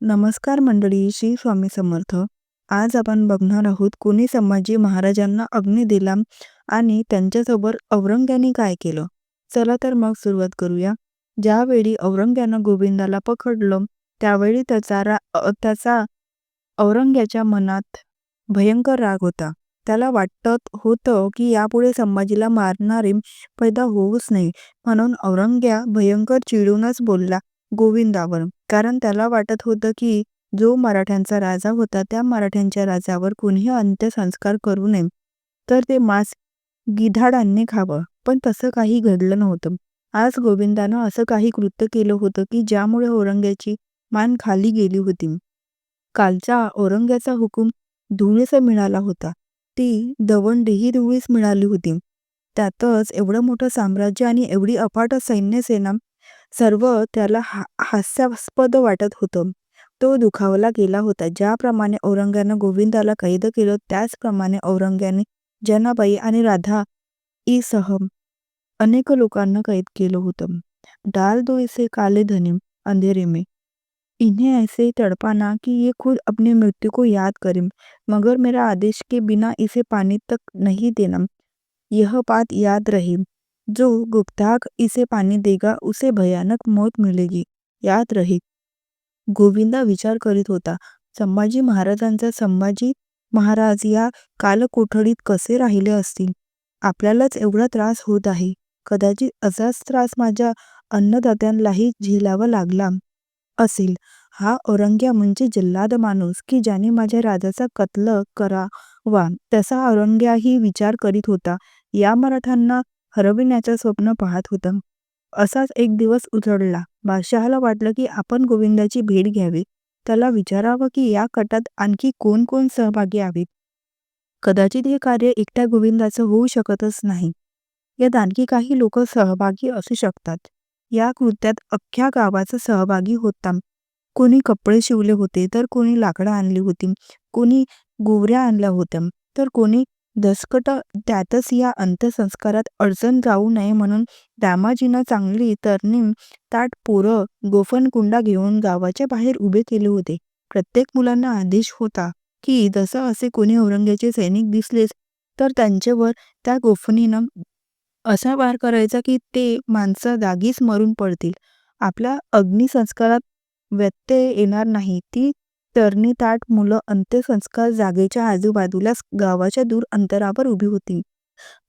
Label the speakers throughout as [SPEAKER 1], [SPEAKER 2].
[SPEAKER 1] नमस्कार मंडळी, श्री स्वामी समर्थ. आज आपण बघणार आहोत कोणी संभाजी महाराजांना अग्नी दिला आणि त्यांच्यासोबत औरंग्याने काय केलं. चला तर मग सुरुवात करूया. ज्यावेळी औरंग्यानं गोविंदाला पकडलं त्यावेळी त्याचा औरंग्याच्या मनात भयंकर राग होता. त्याला वाटत होतं की यापुढे संभाजीला मारणारे पैदा होऊच नये. म्हणून औरंग्या भयंकर चिडूनच बोलला गोविंदावर. कारण त्याला वाटत होतं की जो मराठ्यांचा राजा होता त्या मराठ्यांच्या राजावर कुणीही अंत्यसंस्कार करू नये, तर ते मांस गिधाडांनी खावं. पण तसं काही घडलं नव्हतं. आज गोविंदानं असं काही कृत्य केलं होतं की ज्यामुळे औरंग्याची मान खाली गेली होती. कालचा औरंग्याचा हुकूम धुळीस मिळाला होता. ती दवंडीही धुळीस मिळाली होती. त्यातच एवढं मोठं साम्राज्य आणि एवढी अफाट सैन्यसेना, सर्व त्याला हास्यास्पद वाटत होतं. तो दुखावला गेला होता. ज्याप्रमाणे औरंग्यानं गोविंदाला कैद केलं त्याचप्रमाणे औरंग्याने जनाबाई आणि राधा ईसह अनेक लोकांना कैद केलं होतं. डाल दो इसे काले धनी अंधेरे में, इन्हें ऐसे तड़पाना कि ये खुद अपनी मृत्यु को याद करे, मगर मेरा आदेश के बिना इसे पानी तक नहीं देना. यह बात याद रहे, जो गुप्तांग इसे पानी देगा उसे भयानक मौत मिलेगी. याद रहे. गोविंदा विचार करीत होता. संभाजी महाराज या कालकोठडीत कसे राहिले असतील. आपल्यालाच एवढा त्रास होत आहे. कदाचित असाच त्रास माझ्या अन्नदात्यांनाही झेलावा लागला असेल. हा औरंग्या म्हणजे जल्लाद माणूस की ज्याने माझ्या राजाचा कत्ल करावा. तसा औरंग्याही विचार करीत होता. या मराठ्यांना हरविण्याचं स्वप्न पाहत होता. असाच एक दिवस उजळला. बादशहाला वाटलं की आपण गोविंदाची भेट घ्यावी. त्याला विचारावं की या कटात आणखी कोण कोण सहभागी आहेत. कदाचित हे कार्य एकट्या गोविंदाचं होऊ शकतच नाही. यात आणखी काही लोक सहभागी असू शकतात. या कृत्यात अख्ख्या गावाचा सहभागी होता. कोणी कपडे शिवले होते, तर कोणी लाकडं आणली होती, कोणी गोवऱ्या आणल्या होत्या, तर कोणी दसकट. त्यातच या अंत्यसंस्कारात अडचण जाऊ नये म्हणून दामाजीनं चांगली तरणी ताट पोरं गोफणकुंडा घेऊन गावाच्या बाहेर उभे केले होते. प्रत्येक मुलांना आदेश होता की जसं असे कोणी औरंग्याचे सैनिक दिसलेच तर त्यांच्यावर त्या गोफणीनं असा वार करायचा की ते माणसं जागीच मरून पडतील. आपल्या अग्निसंस्कारात व्यत्यय येणार नाही. ती तरणी ताट मुलं अंत्यसंस्कार जागेच्या आजूबाजूलाच गावाच्या दूर अंतरावर उभी होती.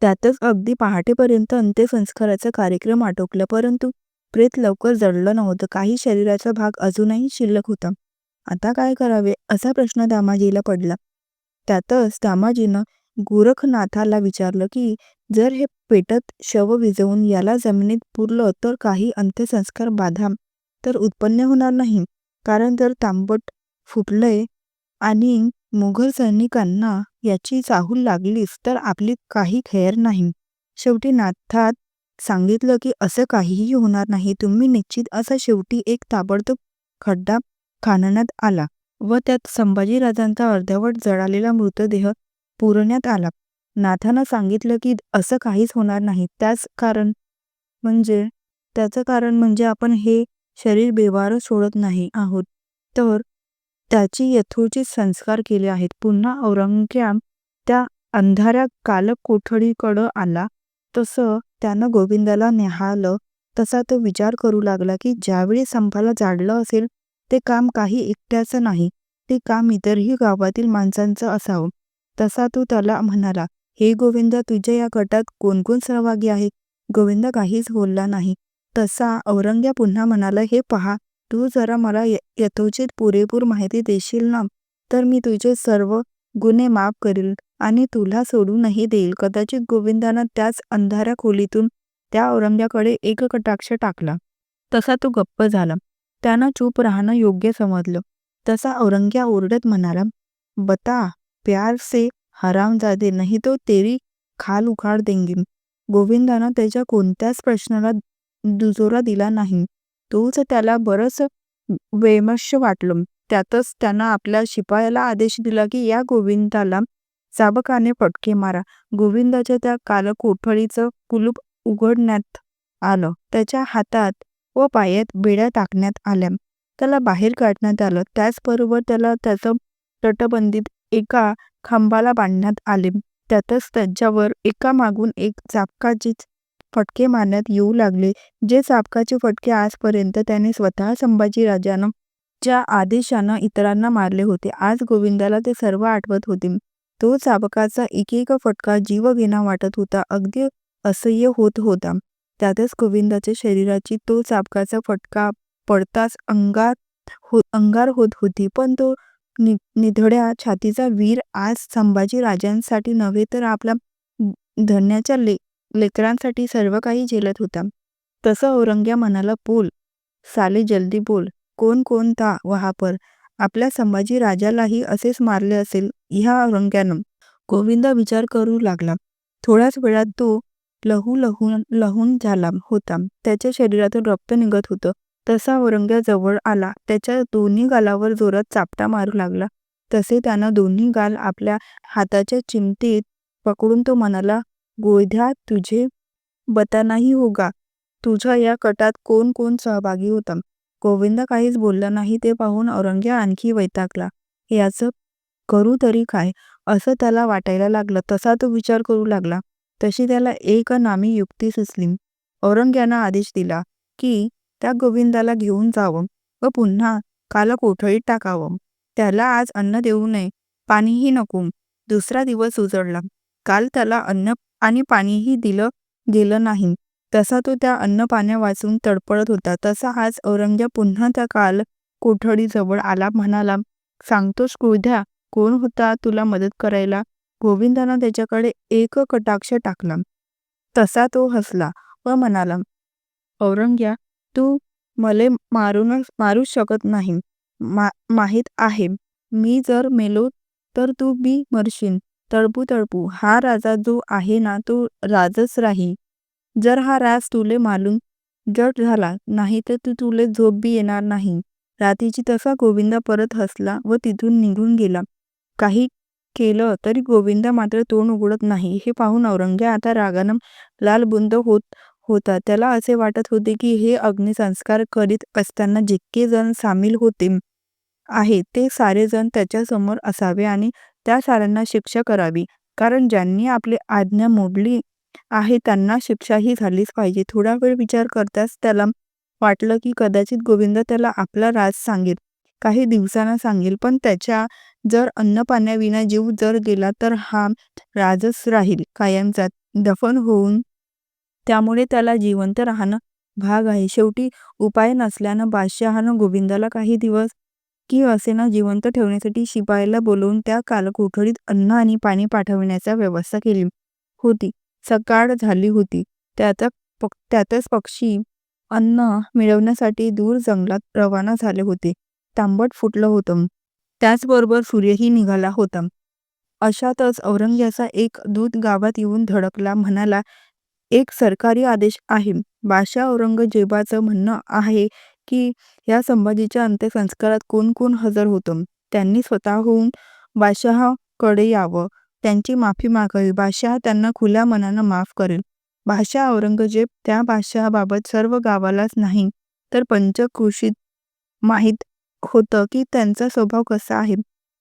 [SPEAKER 1] त्यातच अगदी पहाटेपर्यंत अंत्यसंस्काराचा कार्यक्रम आटोपला, परंतु प्रेत लवकर जळलं नव्हतं. काही शरीराचा भाग अजूनही शिल्लक होता. आता काय करावे असा प्रश्न दामाजीला पडला. त्यातच दामाजीनं गोरखनाथाला विचारलं की जर हे पेटत शव विझवून याला जमिनीत पुरलं तर काही अंत्यसंस्कार बाधा तर उत्पन्न होणार नाही. कारण जर तांबट फुटलंय आणि मुघल सैनिकांना याची चाहूल लागलीच तर आपली काही खैर नाही. शेवटी नाथात सांगितलं की असं काहीही होणार नाही. तुम्ही निश्चित. असा शेवटी एक ताबडतोब खड्डा खणण्यात आला व त्यात संभाजीराजांचा अर्धवट जळालेला मृतदेह पुरण्यात आला. नाथानं सांगितलं की असं काहीच होणार नाही. त्याचं कारण म्हणजे आपण हे शरीर बेवारस सोडत नाही आहोत, तर त्याची यथोचित संस्कार केले आहेत. पुन्हा औरंग्या त्या अंधाऱ्या कालकोठडीकडं आला. तसं त्यानं गोविंदाला न्याहाळलं. तसा तो विचार करू लागला की ज्यावेळी संपाला जाळलं असेल ते काम काही एकट्याचं नाही, ते काम इतरही गावातील माणसांचं असावं. तसा तो त्याला म्हणाला, हे गोविंदा, तुझ्या या गटात कोण कोण सहभागी आहे. गोविंदा काहीच बोलला नाही. तसा औरंग्या पुन्हा म्हणाला, हे पहा, तू जरा मला यथोचित पुरेपूर माहिती देशील ना, तर मी तुझे सर्व गुन्हे माफ करील आणि तुला सोडूनही देईल. कदाचित गोविंदानं त्याच अंधाऱ्या खोलीतून त्या औरंग्याकडे एक कटाक्ष टाकला. तसा तो गप्प झाला. त्यानं चूप राहणं योग्य समजलं. तसा औरंग्या ओरडत म्हणाला, बता प्यार से हरामजादे, नहीं तो तेरी खाल उखाड देंगे. गोविंदानं त्याच्या कोणत्याच प्रश्नाला दुजोरा दिला नाही. तोच त्याला बरंच वैमनस्य वाटलं. त्यातच त्यानं आपल्या शिपायाला आदेश दिला की या गोविंदाला चाबकाने फटके मारा. गोविंदाच्या त्या कालकोठडीचं कुलूप उघडण्यात आलं. त्याच्या हातात व पायात बेड्या टाकण्यात आल्या. त्याला बाहेर काढण्यात आलं. त्याचबरोबर त्याला त्याचं तटबंदीत एका खांबाला बांधण्यात आले. त्यातच त्यांच्यावर एकामागून एक चाबकाचे फटके मारण्यात येऊ लागले. जे चाबकाचे फटके आजपर्यंत त्याने स्वतः संभाजीराजानं च्या आदेशानं इतरांना मारले होते. आज गोविंदाला ते सर्व आठवत होते. तो चाबकाचा एक फटका जीवघेणा वाटत होता. अगदी असह्य होत होता. त्यातच गोविंदाच्या शरीराची तो चाबकाचा फटका पडताच अंगार होत होती. पण तो निधड्या छातीचा वीर आज संभाजीराजांसाठी नव्हे तर आपल्या धन्याच्या लेकरांसाठी सर्व काही झेलत होता. तसं औरंग्या म्हणाला, बोल साले, जल्दी बोल. कोण था वहां पर? आपल्या संभाजी राजालाही असेच मारले असेल ह्या औरंग्यानं. गोविंदा विचार करू लागला. थोड्याच वेळात तो लहून झाला होता. त्याच्या शरीरातून रक्त निघत होतं. तसा औरंग्या जवळ आला. त्याच्या दोन्ही गालावर जोरात चापटा मारू लागला. तसे त्यानं दोन्ही गाल आपल्या हाताच्या चिमटीत पकडून तो म्हणाला, गोध्या तुझे बता नाही होगा. तुझ्या या कटात कोण सहभागी होता? गोविंदा काहीच बोलला नाही. ते पाहून औरंग्या आणखी वैतागला. याचं करू तरी काय असं त्याला वाटायला लागलं. तसा तो विचार करू लागला. तशी त्याला एक नामी युक्ती सुचली. औरंग्यानं आदेश दिला की त्या गोविंदाला घेऊन जावं व पुन्हा कालकोठडीत टाकावं. त्याला आज अन्न देऊ नये, पाणीही नको. दुसरा दिवस उजळला. काल त्याला अन्न आणि पाणीही दिलं गेलं नाही. तसा तो त्या अन्न पाण्या वाचून तडफडत होता. तसा आज औरंग्या पुन्हा त्या काल कोठडीजवळ आला. म्हणाला, सांगतोस गोध्या, कोण होता तुला मदत करायला? गोविंदानं त्याच्याकडे एक कटाक्ष टाकला. तसा तो हसला व म्हणाला, औरंग्या, तू मले मारूच शकत नाही. माहीत आहे. मी जर मेलो तर तू बी मरशील. तळपू हा राजा जो आहे ना, तो राजच राही. जर हा राज तुले मालून जट झाला नाही तर तुले झोप बी येणार नाही. रात्रीची तसा गोविंदा परत हसला व तिथून निघून गेला. काही केलं तरी गोविंदा मात्र तोंड उघडत नाही. हे पाहून औरंग्या आता रागानं लालबुंद होत होता. त्याला असे वाटत होते की हे अग्निसंस्कार करीत असताना जितके जण सामील होते आहे ते सारे जण त्याच्यासमोर असावे आणि त्या साऱ्यांना शिक्षा करावी. कारण ज्यांनी आपली आज्ञा मोडली आहे त्यांना शिक्षाही झालीच पाहिजे. थोडा वेळ विचार करताच त्याला वाटलं की कदाचित गोविंद त्याला आपला राज सांगेल, काही दिवसांना सांगेल. पण त्याच्या जर अन्नपाण्याविना जीव जर गेला तर हा राजच राहील कायमचा, दफन होऊन. त्यामुळे त्याला जिवंत राहणं भाग आहे. शेवटी उपाय नसल्यानं बादशहानं गोविंदाला काही दिवस की असेना जिवंत ठेवण्यासाठी शिपायाला बोलवून त्या कालकोठडीत अन्न आणि पाणी पाठविण्याचा व्यवस्था केली होती. सकाळ झाली होती. त्यातच पक्षी अन्न मिळवण्यासाठी दूर जंगलात रवाना झाले होते. तांबट फुटलं होतं. त्याचबरोबर सूर्यही निघाला होता. अशातच औरंग्याचा एक दूत गावात येऊन धडकला. म्हणाला, एक सरकारी आदेश आहे. बादशाह औरंगजेबाचं म्हणणं आहे की या संभाजीच्या अंत्यसंस्कारात कोण हजर होतं त्यांनी स्वतःहून बादशहाकडे यावं, त्यांची माफी मागावी. बादशाह त्यांना खुल्या मनानं माफ करेल. बादशाह औरंगजेब त्या बादशहाबाबत सर्व गावालाच नाही तर पंचक्रोशीत माहीत होतं की त्यांचा स्वभाव कसा आहे.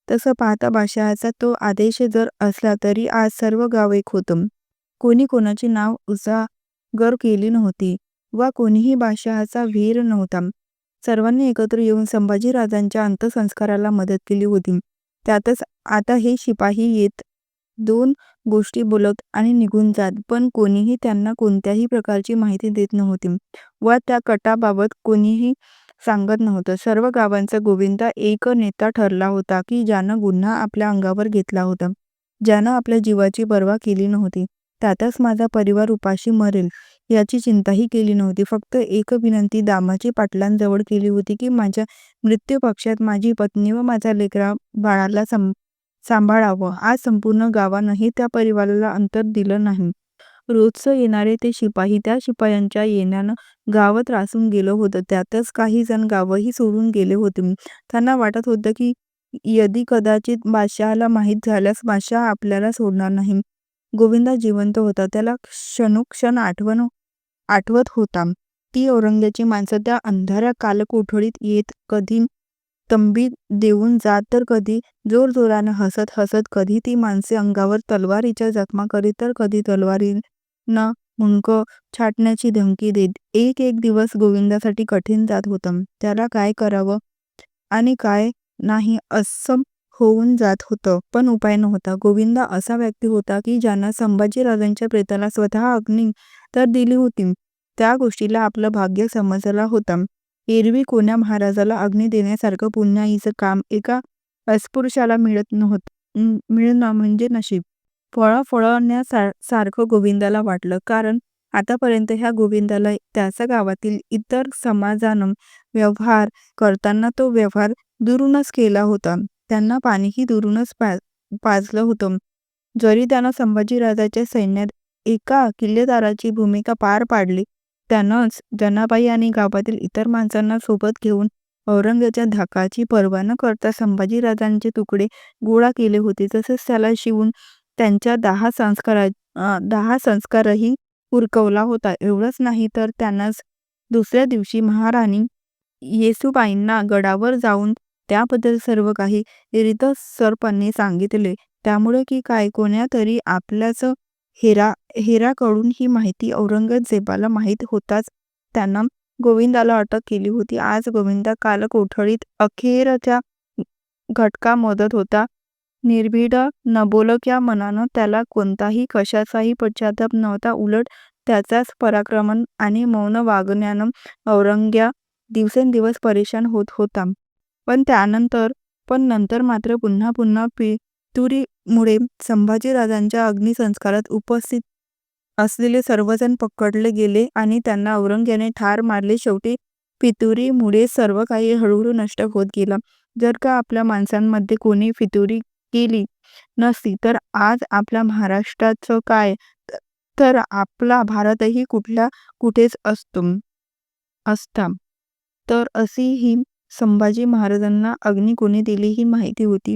[SPEAKER 1] तसं पाहता बादशहाचा तो आदेश जर असला तरी आज सर्व गाव एक होतं. कोणी कोणाची नाव उजागर केली नव्हती वा कोणीही बादशहाचा वीर नव्हता. सर्वांनी एकत्र येऊन संभाजीराजांच्या अंत्यसंस्काराला मदत केली होती. त्यातच आता हे शिपाही येत, दोन गोष्टी बोलत आणि निघून जात, पण कोणीही त्यांना कोणत्याही प्रकारची माहिती देत नव्हती व त्या कटाबाबत कोणीही सांगत नव्हतं. सर्व गावांचा गोविंदा एक नेता ठरला होता की ज्यानं गुन्हा आपल्या अंगावर घेतला होता, ज्यानं आपल्या जीवाची पर्वा केली नव्हती. त्यातच माझा परिवार उपाशी मरेल याची चिंताही केली नव्हती. फक्त एक विनंती दामाजी पाटलांजवळ केली होती की माझ्या मृत्यू पक्षात माझी पत्नी व माझ्या लेकरा बाळाला सांभाळावं. आज संपूर्ण गावानंही त्या परिवाराला अंतर दिलं नाही. रोजचं येणारे ते शिपाही, त्या शिपायांच्या येण्यानं गाव त्रासून गेलं होतं. त्यातच काही जण गावही सोडून गेले होते. त्यांना वाटत होतं की यदि कदाचित बादशहाला माहीत झाल्यास बादशाह आपल्याला सोडणार नाही. गोविंदा जिवंत होता. त्याला क्षणोक्षण आठवत होता. ती औरंग्याची माणसं त्या अंधाऱ्या कालकोठडीत येत, कधी तंबी देऊन जात, तर कधी जोरजोरानं हसत हसत. कधी ती माणसे अंगावर तलवारीच्या जखमा करीत, तर कधी तलवारीनं मुंडक छाटण्याची धमकी देत. एक एक दिवस गोविंदासाठी कठीण जात होतं. त्याला काय करावं आणि काय नाही असं होऊन जात होतं. पण उपाय नव्हता. गोविंदा असा व्यक्ती होता की ज्यानं संभाजीराजांच्या प्रेताला स्वतः अग्नी तर दिली होती. त्या गोष्टीला आपलं भाग्य समजला होता. एरवी कोण्या महाराजाला अग्नी देण्यासारखं पुण्याईचं काम एका अस्पृश्याला मिळणं म्हणजे नशीब. सारखं गोविंदाला वाटलं. कारण आतापर्यंत ह्या गोविंदाला त्याच्या गावातील इतर समाजानं व्यवहार करताना तो व्यवहार दुरूनच केला होता. त्यांना पाणीही दुरूनच पाजलं होतं. जरी त्यानं संभाजीराजाच्या सैन्यात एका किल्लेदाराची भूमिका पार पाडली, त्यानंच जनाबाई आणि गावातील इतर माणसांना सोबत घेऊन औरंग्याच्या धाकाची पर्वा न करता संभाजीराजांचे तुकडे गोळा केले होते. तसेच त्याला शिवून त्यांच्या 10 संस्कारही उरकवला होता. एवढंच नाही तर त्यानंच दुसऱ्या दिवशी महाराणी येसूबाईंना गडावर जाऊन त्याबद्दल सर्व काही रीतसरपणे सांगितले. त्यामुळे की काय कोण्यातरी आपल्याच हेराकडून ही माहिती औरंगजेबाला माहीत होताच त्यानं गोविंदाला अटक केली होती. आज गोविंदा कालकोठडीत अखेरच्या घटका मोदत होता. निर्भीड नबोलक्या मनानं त्याला कोणताही कशाचाही पश्चाताप नव्हता. उलट त्याचाच पराक्रम आणि मौन वागण्यानं औरंग्या दिवसेंदिवस परेशान होत होता. पण नंतर मात्र पुन्हा पुन्हा पितुरीमुळे संभाजीराजांच्या अग्निसंस्कारात उपस्थित असलेले सर्वजण पकडले गेले आणि त्यांना औरंग्याने ठार मारले. शेवटी फितुरीमुळे सर्व काही हळूहळू नष्ट होत गेलं. जर का आपल्या माणसांमध्ये कोणी फितुरी केली नसती तर आज आपल्या महाराष्ट्राचं काय, तर आपला भारतही कुठेच असता. तर अशी ही संभाजी महाराजांना अग्नी कोणी दिली ही माहिती होती.